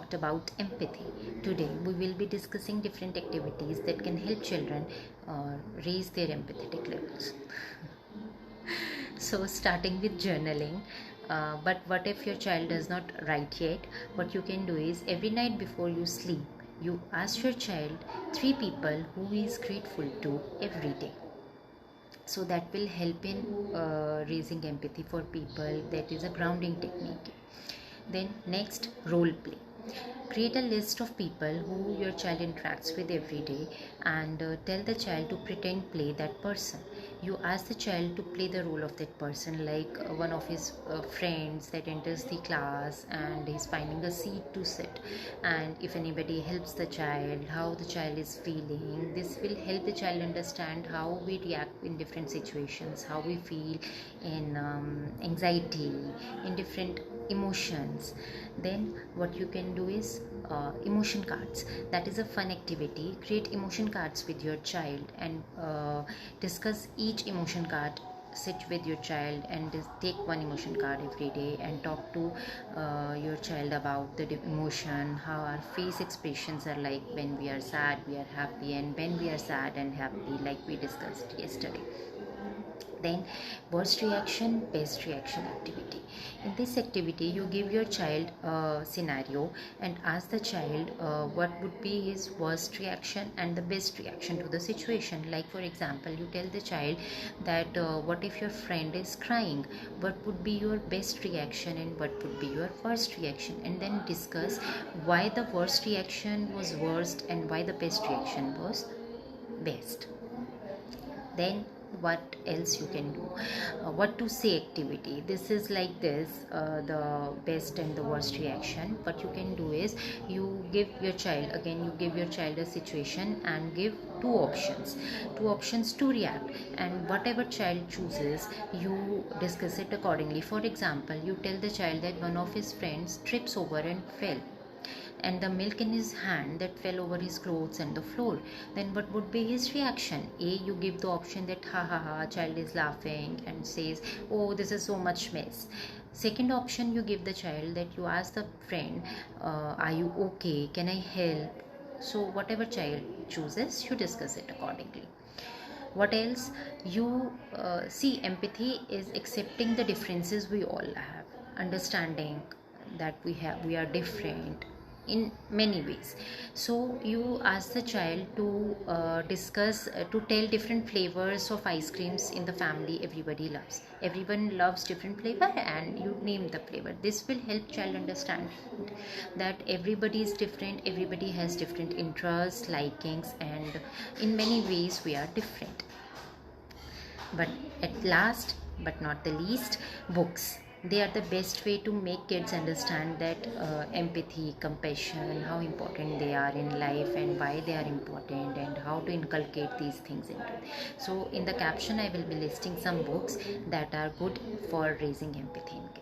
talked about empathy. Today we will be discussing different activities that can help children raise their empathetic levels. So, starting with journaling. But what if your child does not write yet? What you can do is every night before you sleep, you ask your child 3 people who he is grateful to every day. So that will help in raising empathy for people. That is a grounding technique. Then next, role play. Create a list of people who your child interacts with every day and tell the child to pretend play that person. You ask the child to play the role of that person, like one of his friends that enters the class and is finding a seat to sit, and if anybody helps the child, how the child is feeling. This will help the child understand how we react in different situations, how we feel in anxiety, in different emotions. Then what you can do is emotion cards. That is a fun activity. Create emotion cards with your child and discuss each emotion card. Sit with your child and take one emotion card every day and talk to your child about the emotion, how our face expressions are like. When we are sad we are happy, and when we are sad and happy, like we discussed yesterday. Then worst reaction, best reaction activity. In this activity you give your child a scenario and ask the child what would be his worst reaction and the best reaction to the situation. Like for example, you tell the child that what if your friend is crying, what would be your best reaction and what would be your worst reaction, and then discuss why the worst reaction was worst and why the best reaction was best. Then what else you can do? What to say activity. This is like this, the best and the worst reaction. What you can do is you give your child, again you give your child a situation and give two options to react, and whatever child chooses you discuss it accordingly. For example, you tell the child that one of his friends trips over and fell, and the milk in his hand that fell over his clothes and the floor. Then what would be his reaction? A, you give the option that ha ha ha, child is laughing and says, oh, this is so much mess. Second option, you give the child that you ask the friend, are you okay, can I help? So whatever child chooses, you discuss it accordingly. What else? You see, empathy is accepting the differences we all have, understanding that we are different in many ways. So you ask the child to discuss to tell different flavors of ice creams in the family everyone loves different flavor, and you name the flavor. This will help child understand that everybody is different, everybody has different interests, likings, and in many ways we are different. But at last but not the least, books. They are the best way to make kids understand that empathy, compassion, how important they are in life and why they are important, and how to inculcate these things into. So in the caption I will be listing some books that are good for raising empathy in kids.